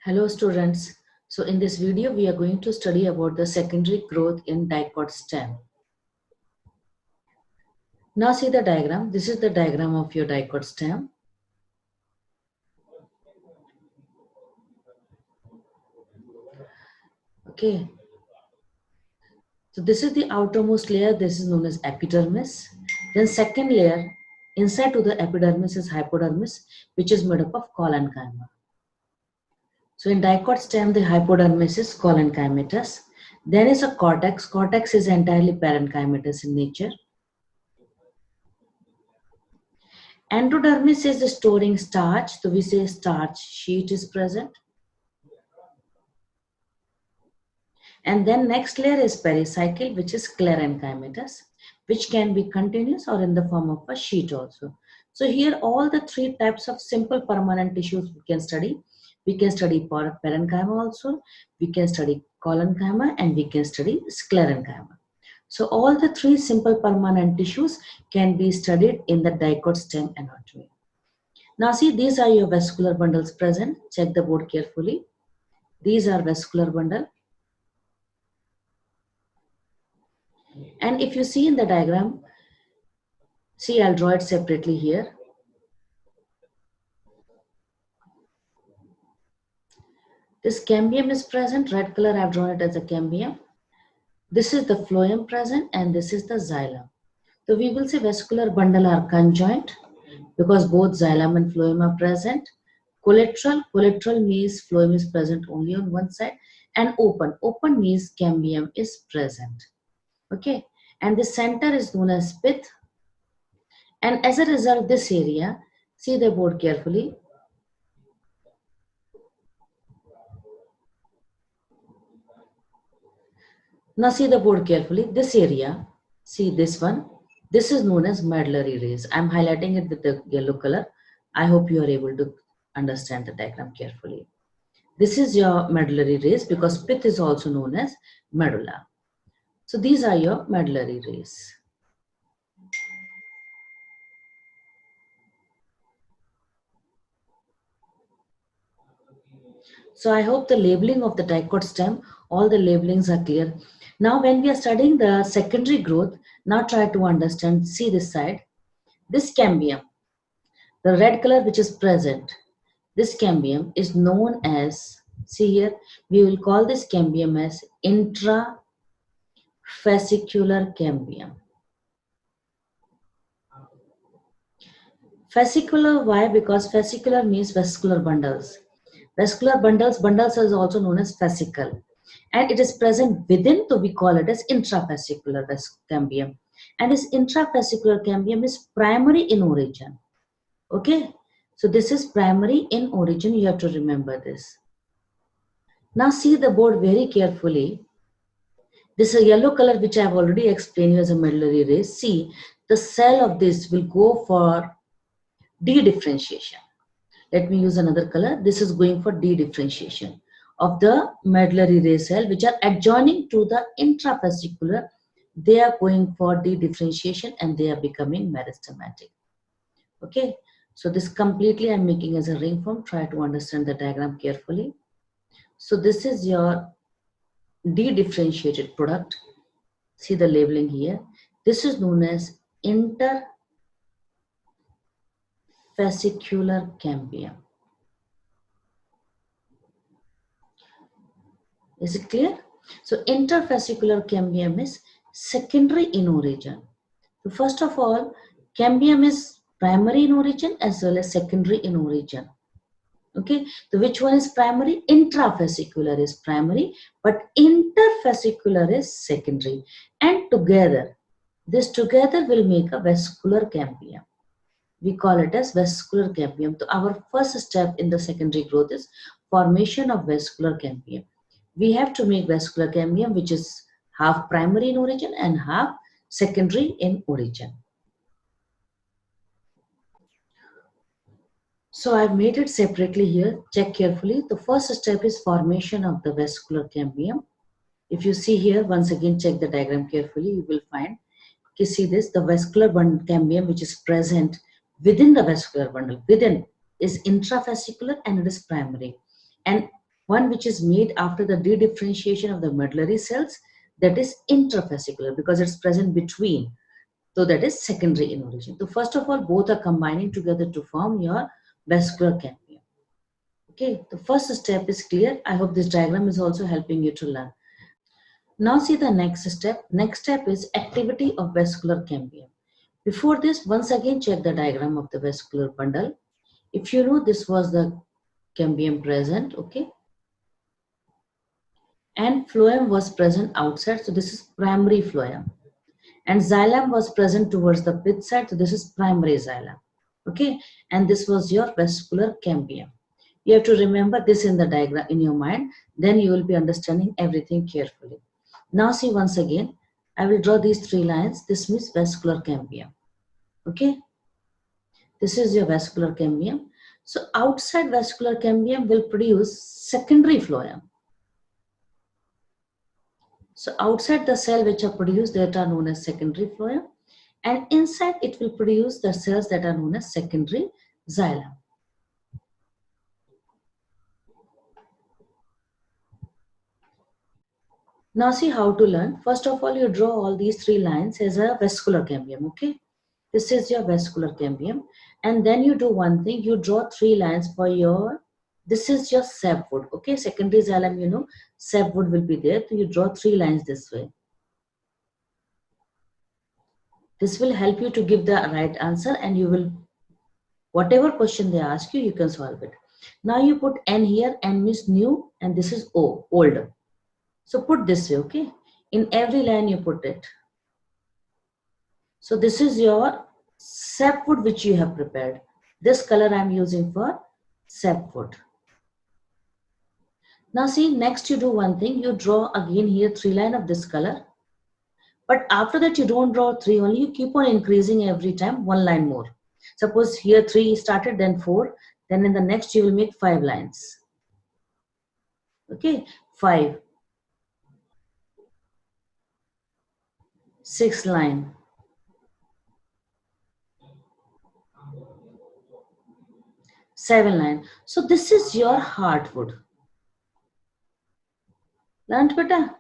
Hello students. So in this video we are going to study about the secondary growth in dicot stem. Now see the diagram. This is the diagram of your dicot stem. Okay. So this is the outermost layer. This is known as epidermis. Then second layer inside to the epidermis is hypodermis, which is made up of collenchyma. So in dicot stem the hypodermis is collenchymatous. Then is a cortex. Cortex is entirely parenchymatous in nature. Endodermis is storing starch, so we say starch sheet is present. And then next layer is pericycle, which is sclerenchymatous, which can be continuous or in the form of a sheet also. So here all the three types of simple permanent tissues we can study. We can study parenchyma also, we can study collenchyma, and we can study sclerenchyma. So all the three simple permanent tissues can be studied in the dicot stem anatomy. Now see, these are your vascular bundles present. Check the board carefully. These are vascular bundle. And if you see in the diagram, see, I'll draw it separately here. This cambium is present. Red color, I've drawn it as a cambium. This is the phloem present and this is the xylem. So we will say vascular bundle are conjoint because both xylem and phloem are present. Collateral means phloem is present only on one side, and open means cambium is present. Okay, and the center is known as pith, and as a result this area, see the board carefully. Now see the board carefully. This area, see this one, this is known as medullary rays. I'm highlighting it with the yellow color. I hope you are able to understand the diagram carefully. This is your medullary rays because pith is also known as medulla. So these are your medullary rays. So I hope the labeling of the dicot stem, all the labelings are clear. Now when we are studying the secondary growth, now try to understand, see this side, this cambium, the red color which is present, this cambium is known as, see here, we will call this cambium as intrafascicular cambium. Fascicular, why? Because fascicular means vascular bundles. Vascular bundles is also known as fascicle. And it is present within, so we call it as intrafascicular cambium. And this intrafascicular cambium is primary in origin. Okay, so this is primary in origin, you have to remember this. Now see the board very carefully. This is a yellow color which I have already explained you as a medullary ray. See, the cell of this will go for dedifferentiation. Let me use another color. This is going for dedifferentiation of the medullary ray cell which are adjoining to the intrafascicular. They are going for dedifferentiation and they are becoming meristematic. Okay, so this completely I'm making as a ring form. Try to understand the diagram carefully. So this is your dedifferentiated product. See the labeling here. This is known as interfascicular cambium. Is it clear? So interfascicular cambium is secondary in origin. So first of all, cambium is primary in origin as well as secondary in origin. Okay, so which one is primary? Intrafascicular is primary, but interfascicular is secondary. And together, this together will make a vascular cambium. We call it as vascular cambium. So our first step in the secondary growth is formation of vascular cambium. We have to make vascular cambium which is half primary in origin and half secondary in origin. So I've made it separately here. Check carefully. The first step is formation of the vascular cambium. If you see here, once again check the diagram carefully, you will find, you see this, the vascular cambium which is present within the vascular bundle, within is intrafascicular and it is primary. And one which is made after the dedifferentiation of the medullary cells, that is intrafascicular because it's present between. So that is secondary in origin. So first of all, both are combining together to form your vascular cambium. Okay, the first step is clear. I hope this diagram is also helping you to learn. Now see the next step. Next step is activity of vascular cambium. Before this, once again check the diagram of the vascular bundle. If you know this was the cambium present, okay, and phloem was present outside, so this is primary phloem, and xylem was present towards the pith side, so this is primary xylem, okay, and this was your vascular cambium. You have to remember this in the diagram in your mind, then you will be understanding everything carefully. Now see once again, I will draw these three lines. This means vascular cambium, okay. This is your vascular cambium. So outside vascular cambium will produce secondary phloem. So outside the cell which are produced, that are known as secondary phloem, and inside it will produce the cells that are known as secondary xylem. Now see how to learn. First of all, you draw all these three lines as a vascular cambium, okay? This is your vascular cambium. And then you do one thing, you draw three lines for your, this is your sapwood, okay? Secondary xylem, you know, sapwood will be there. So you draw three lines this way. This will help you to give the right answer, and you will, whatever question they ask you, you can solve it. Now you put N here, N means new, and this is O, old. So put this way, okay? In every line you put it. So this is your sapwood which you have prepared. This color I am using for sapwood. Now see, next you do one thing, you draw again here three line of this color. But after that you don't draw three only, you keep on increasing every time one line more. Suppose here three started, then four, then in the next you will make 5 lines. Okay, 5, 6 line, 7 line. So this is your heartwood. Learned beta?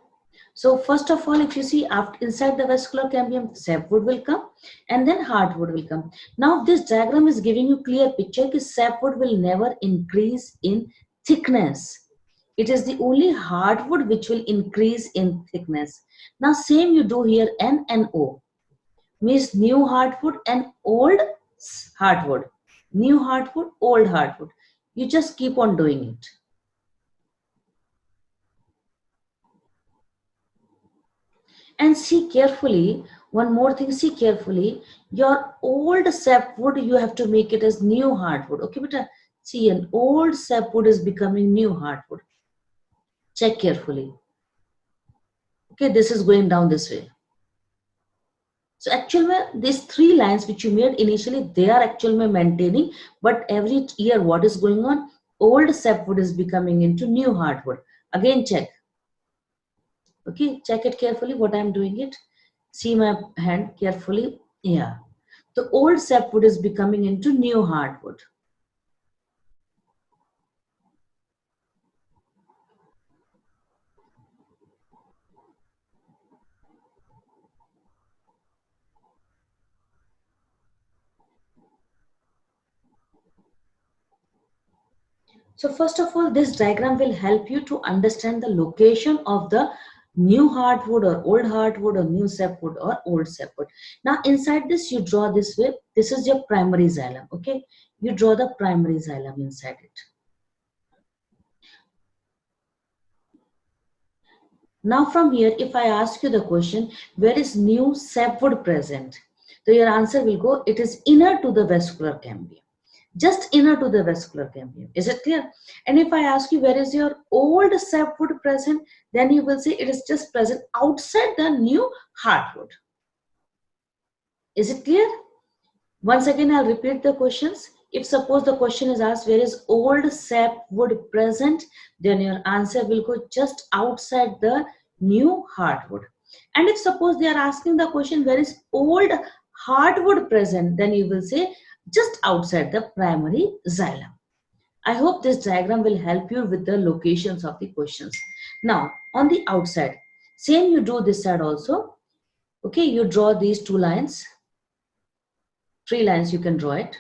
So first of all, if you see after inside the vascular cambium, sapwood will come and then heartwood will come. Now this diagram is giving you clear picture that sapwood will never increase in thickness. It is the only hardwood which will increase in thickness. Now same you do here, N and O. Means new hardwood and old hardwood. New hardwood, old hardwood. You just keep on doing it. And see carefully, one more thing, see carefully, your old sapwood, you have to make it as new hardwood. Okay, but see, an old sapwood is becoming new hardwood. Check carefully. Okay, this is going down this way. So actually, these three lines which you made initially, they are actually maintaining, but every year what is going on? Old sapwood is becoming into new hardwood. Again, check. Okay, check it carefully what I am doing it. See my hand carefully. Yeah. The old sapwood is becoming into new hardwood. So first of all, this diagram will help you to understand the location of the new hardwood or old hardwood or new sapwood or old sapwood. Now inside this, you draw this way. This is your primary xylem. Okay, you draw the primary xylem inside it. Now from here, if I ask you the question, where is new sapwood present? So your answer will go, it is inner to the vascular cambium. Just inner to the vascular cambium. Is it clear? And if I ask you, where is your old sapwood present? Then you will say it is just present outside the new hardwood. Is it clear? Once again, I'll repeat the questions. If suppose the question is asked, where is old sapwood present? Then your answer will go just outside the new hardwood. And if suppose they are asking the question, where is old hardwood present? Then you will say just outside the primary xylem. I hope this diagram will help you with the locations of the questions. Now, on the outside, same you do this side also. Okay, you draw these 2 lines, 3 lines you can draw it.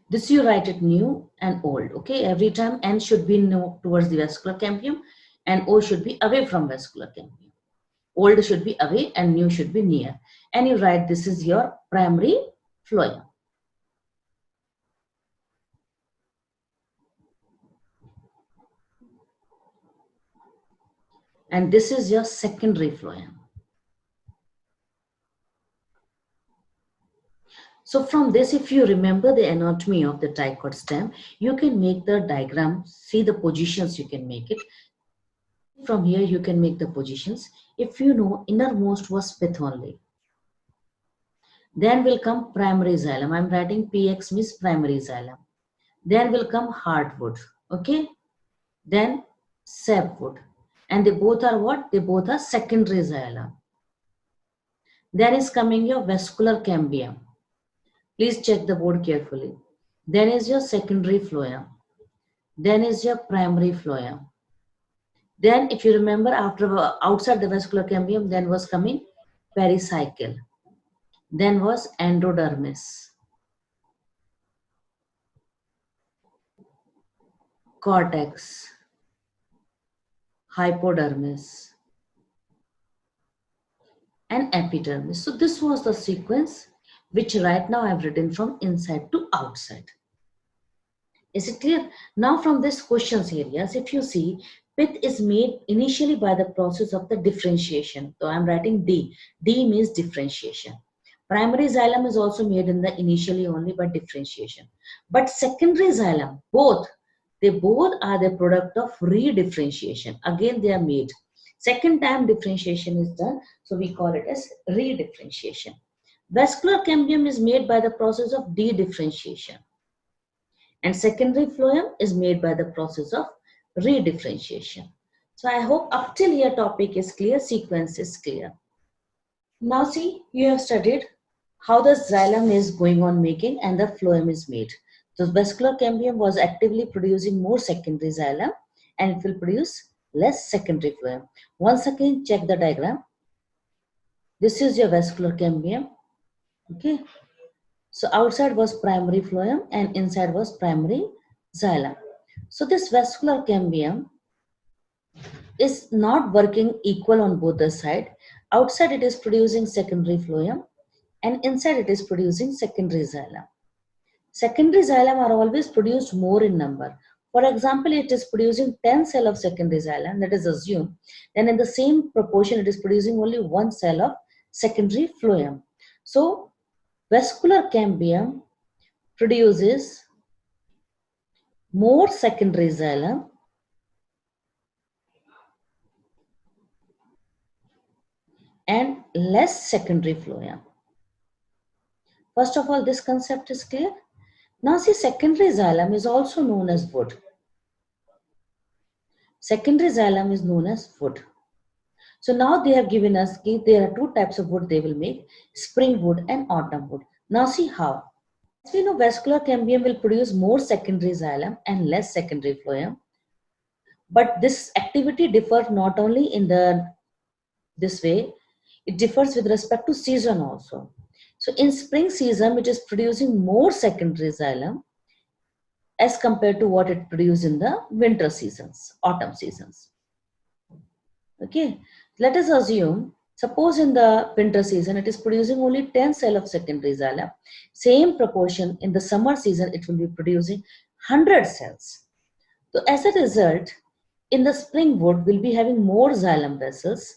This you write it new and old. Okay, every time N should be new towards the vascular cambium and O should be away from vascular cambium. Old should be away and new should be near. And you write this is your primary phloem. And this is your secondary phloem. So from this, if you remember the anatomy of the dicot stem, you can make the diagram, see the positions you can make it. From here, you can make the positions. If you know innermost was pith only. Then will come primary xylem. I'm writing PX means primary xylem. Then will come hardwood. Okay. Then sapwood. And they both are what? They both are secondary xylem. Then is coming your vascular cambium. Please check the board carefully. Then is your secondary phloem. Then is your primary phloem. Then if you remember after outside the vascular cambium, then was coming pericycle. Then was endodermis, cortex, hypodermis, and epidermis. So this was the sequence which right now I've written from inside to outside. Is it clear? Now from this questions areas, if you see, pith is made initially by the process of the differentiation. So I'm writing D. D means differentiation. Primary xylem is also made in the initially only by differentiation. But secondary xylem, they both are the product of redifferentiation. Again, they are made. Second time differentiation is done, so we call it as redifferentiation. Vascular cambium is made by the process of dedifferentiation. And secondary phloem is made by the process of redifferentiation. So I hope up till here topic is clear, sequence is clear. Now see, you have studied how the xylem is going on making and the phloem is made. So vascular cambium was actively producing more secondary xylem and it will produce less secondary phloem. Once again, check the diagram. This is your vascular cambium. Okay. So outside was primary phloem and inside was primary xylem. So this vascular cambium is not working equal on both the side. Outside it is producing secondary phloem and inside it is producing secondary xylem. Secondary xylem are always produced more in number. For example, it is producing 10 cell of secondary xylem, that is assumed. Then in the same proportion, it is producing only 1 cell of secondary phloem. So vascular cambium produces more secondary xylem and less secondary phloem. First of all, this concept is clear. Now see, secondary xylem is also known as wood. Secondary xylem is known as wood. So now they have given us there are 2 types of wood they will make, spring wood and autumn wood. Now see how. As we know, vascular cambium will produce more secondary xylem and less secondary phloem. But this activity differs not only in this way, it differs with respect to season also. So in spring season, it is producing more secondary xylem as compared to what it produced in the winter seasons, autumn seasons. Okay, let us assume, suppose in the winter season, it is producing only 10 cell of secondary xylem. Same proportion in the summer season, it will be producing 100 cells. So as a result, in the spring wood, we'll be having more xylem vessels.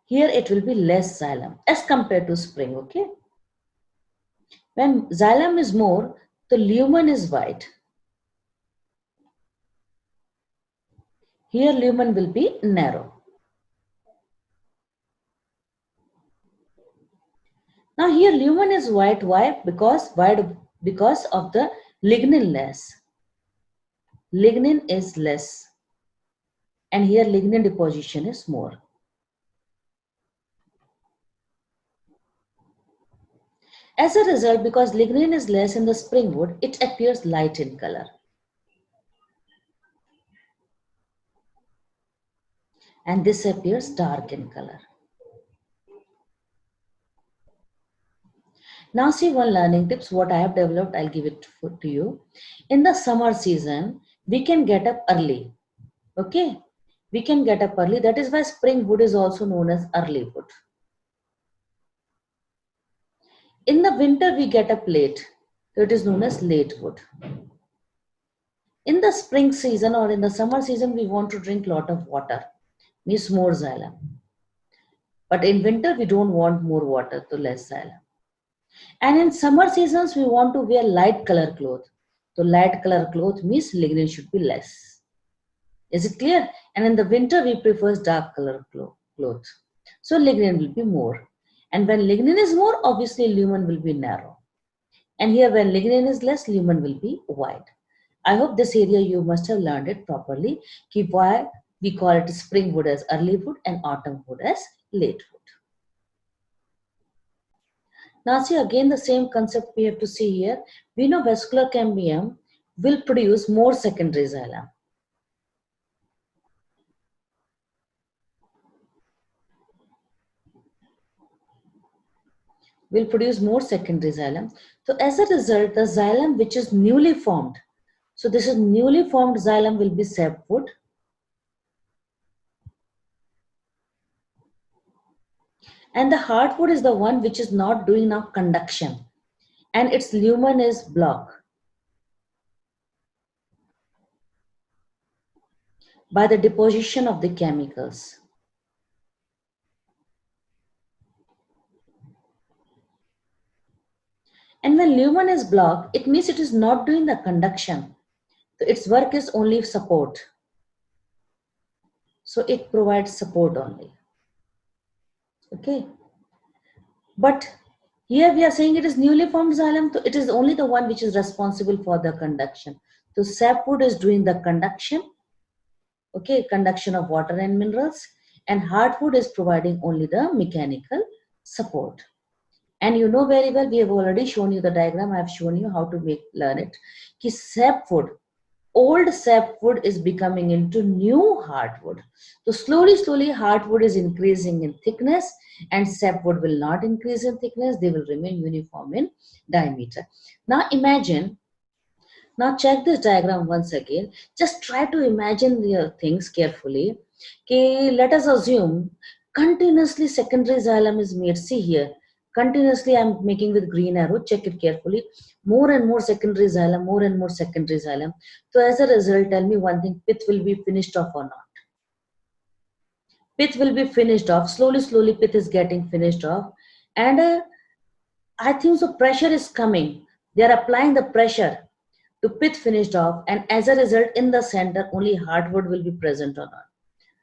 Here it will be less xylem as compared to spring, okay? When xylem is more, the lumen is wide. Here lumen will be narrow. Now here lumen is wide. Why? Because of the lignin less. Lignin is less. And here lignin deposition is more. As a result, because lignin is less in the spring wood, it appears light in color. And this appears dark in color. Now see one learning tips, what I have developed, I'll give it to you. In the summer season, we can get up early. Okay? We can get up early. That is why spring wood is also known as early wood. In the winter, we get up late. So it is known as late wood. In the spring season or in the summer season, we want to drink a lot of water. Means more xylem. But in winter, we don't want more water, so less xylem. And in summer seasons, we want to wear light color cloth. So light color cloth means lignin should be less. Is it clear? And in the winter, we prefer dark color cloth. So lignin will be more. And when lignin is more, obviously lumen will be narrow. And here when lignin is less, lumen will be wide. I hope this area you must have learned it properly. Keep why we call it spring wood as early wood and autumn wood as late wood. Now see again the same concept we have to see here. We know vascular cambium will produce more secondary xylem. Will produce more secondary xylem. So as a result, the xylem which is newly formed, so this is newly formed xylem will be sapwood. And the hardwood is the one which is not doing enough conduction and its lumen is blocked by the deposition of the chemicals. And when lumen is blocked, it means it is not doing the conduction. So its work is only support. So it provides support only. Okay. But here we are saying it is newly formed xylem, so it is only the one which is responsible for the conduction. So sapwood is doing the conduction, okay, conduction of water and minerals, and hardwood is providing only the mechanical support. And you know very well, we have already shown you the diagram, I have shown you how to learn it. Ki sapwood, old sapwood is becoming into new hardwood. So slowly hardwood is increasing in thickness and sapwood will not increase in thickness, they will remain uniform in diameter. Now imagine, now check this diagram once again, just try to imagine the things carefully. Okay, let us assume continuously secondary xylem is made, see here, continuously I'm making with green arrow, check it carefully, more and more secondary xylem, more and more secondary xylem. So as a result, tell me one thing, pith will be finished off or not? Pith will be finished off, slowly pith is getting finished off, and I think so pressure is coming, they are applying the pressure to pith finished off, and as a result in the center only hardwood will be present or not.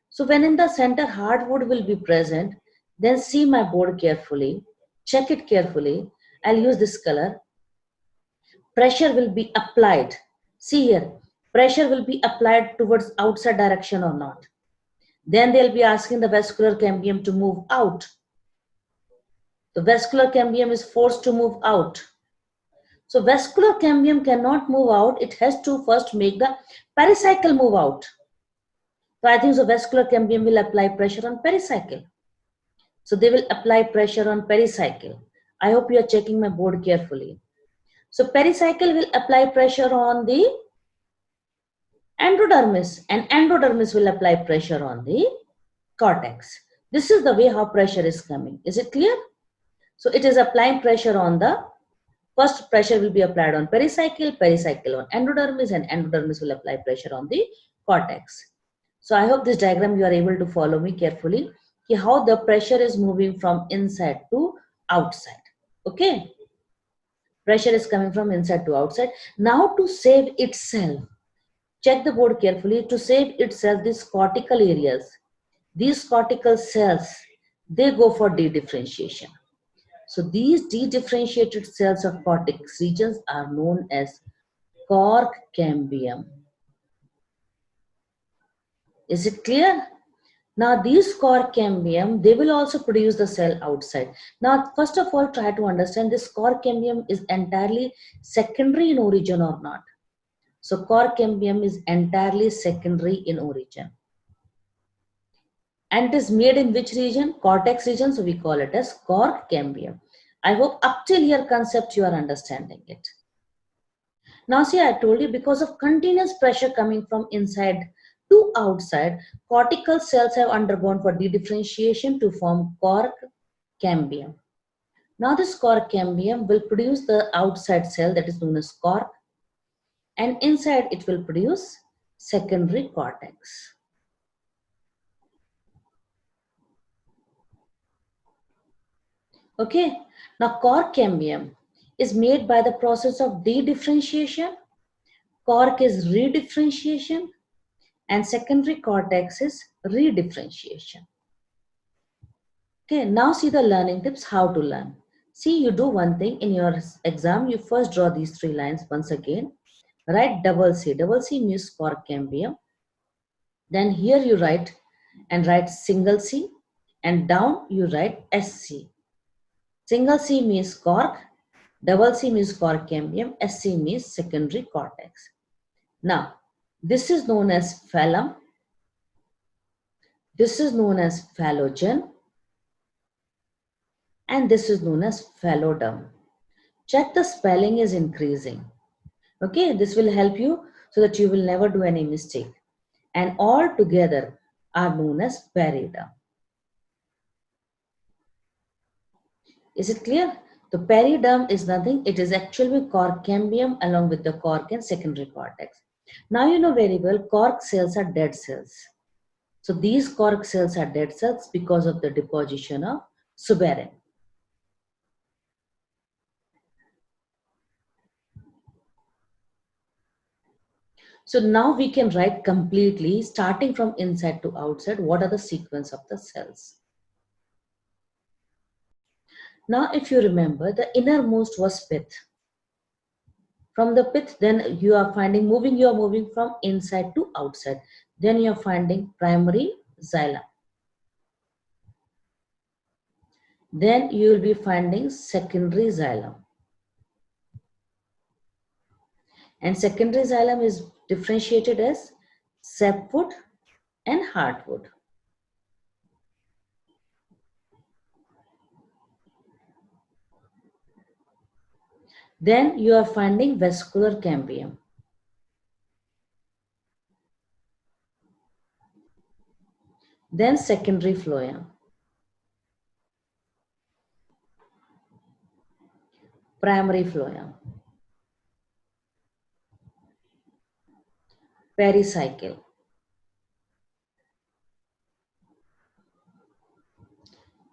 So when in the center hardwood will be present, then see my board carefully, check it carefully, I'll use this color. Pressure will be applied. See here, pressure will be applied towards outside direction or not. Then they'll be asking the vascular cambium to move out. The vascular cambium is forced to move out. So vascular cambium cannot move out, it has to first make the pericycle move out. So I think so vascular cambium will apply pressure on pericycle. So they will apply pressure on pericycle. I hope you are checking my board carefully. So pericycle will apply pressure on the endodermis and endodermis will apply pressure on the cortex. This is the way how pressure is coming. Is it clear? So it is applying pressure on the, first pressure will be applied on pericycle, pericycle on endodermis, and endodermis will apply pressure on the cortex. So I hope this diagram you are able to follow me carefully, how the pressure is moving from inside to outside. Okay? Pressure is coming from inside to outside. Now to save itself, check the board carefully, to save itself these cortical areas, these cortical cells, they go for dedifferentiation. So these dedifferentiated cells of cortex regions are known as cork cambium. Is it clear? Now these cork cambium, they will also produce the cell outside. Now first of all, try to understand this cork cambium is entirely secondary in origin or not. So cork cambium is entirely secondary in origin. And it is made in which region? Cortex region, so we call it as cork cambium. I hope up till here concept you are understanding it. Now see, I told you because of continuous pressure coming from inside to outside, cortical cells have undergone for dedifferentiation to form cork cambium. Now this cork cambium will produce the outside cell that is known as cork, and inside it will produce secondary cortex. Okay, now cork cambium is made by the process of dedifferentiation, cork is redifferentiation, and secondary cortex is redifferentiation. Okay, now see the learning tips, how to learn. See, you do one thing in your exam, you first draw these three lines once again. Write double C. Double C means cork cambium. Then here you write single C, and down you write SC. Single C means cork, double C means cork cambium, SC means secondary cortex. Now, this is known as phallum. This is known as phallogen. And this is known as phalloderm. Check the spelling is increasing. Okay, this will help you so that you will never do any mistake. And all together are known as periderm. Is it clear? The periderm is nothing. It is actually cork cambium along with the cork and secondary cortex. Now you know very well cork cells are dead cells. So these cork cells are dead cells because of the deposition of suberin. So now we can write completely, starting from inside to outside, what are the sequence of the cells. Now if you remember, the innermost was pith. From the pith, then you are moving from inside to outside. Then you are finding primary xylem. Then you will be finding secondary xylem. And secondary xylem is differentiated as sapwood and heartwood. Then you are finding vascular cambium. Then secondary phloem. Primary phloem. Pericycle.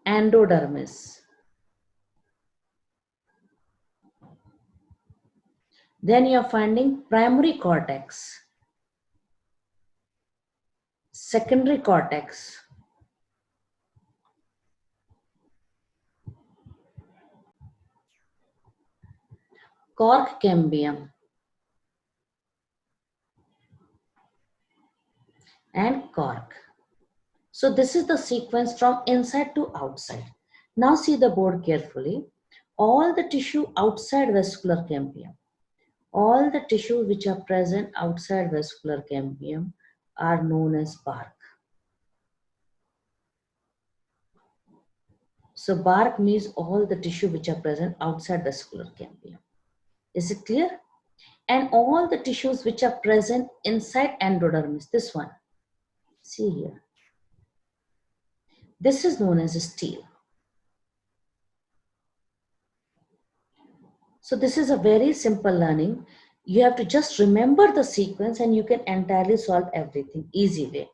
Endodermis. Then you are finding primary cortex, secondary cortex, cork cambium, and cork. So this is the sequence from inside to outside. Now see the board carefully. All the tissue outside vascular cambium, all the tissues which are present outside vascular cambium are known as bark. So bark means all the tissue which are present outside vascular cambium. Is it clear? And all the tissues which are present inside endodermis, this one, see here. This is known as a stele. So this is a very simple learning. You have to just remember the sequence and you can entirely solve everything easy way.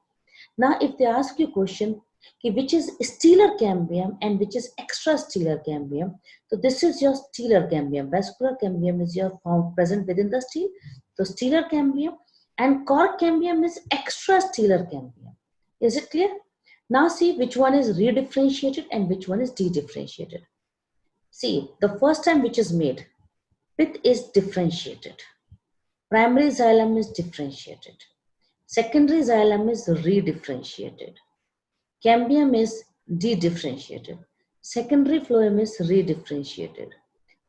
Now if they ask you a question, which is stellar cambium and which is extrastellar cambium, so this is your stellar cambium. Vascular cambium is your found present within the stele. So stellar cambium, and cork cambium is extrastellar cambium. Is it clear? Now see which one is redifferentiated and which one is dedifferentiated. See, the first time which is made, pith is differentiated. Primary xylem is differentiated. Secondary xylem is redifferentiated. Cambium is dedifferentiated. Secondary phloem is redifferentiated.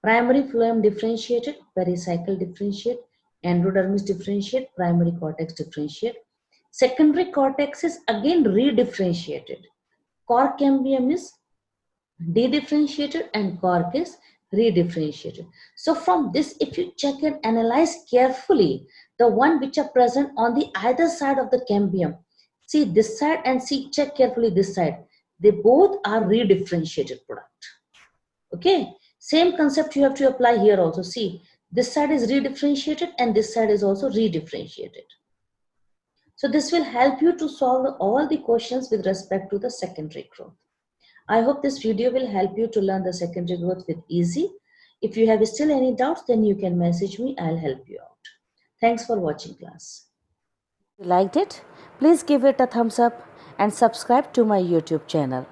Primary phloem differentiated, pericycle differentiate, endodermis differentiate, primary cortex differentiate. Secondary cortex is again redifferentiated. Cork cambium is dedifferentiated and cork is redifferentiated. So from this, if you check and analyze carefully, the one which are present on the either side of the cambium, see this side and see, check carefully this side, they both are redifferentiated product. Okay, same concept you have to apply here also. See, this side is redifferentiated and this side is also redifferentiated. So this will help you to solve all the questions with respect to the secondary growth. I hope this video will help you to learn the secondary growth with easy. If you have still any doubts, then you can message me. I'll help you out. Thanks for watching class. If you liked it, please give it a thumbs up and subscribe to my YouTube channel.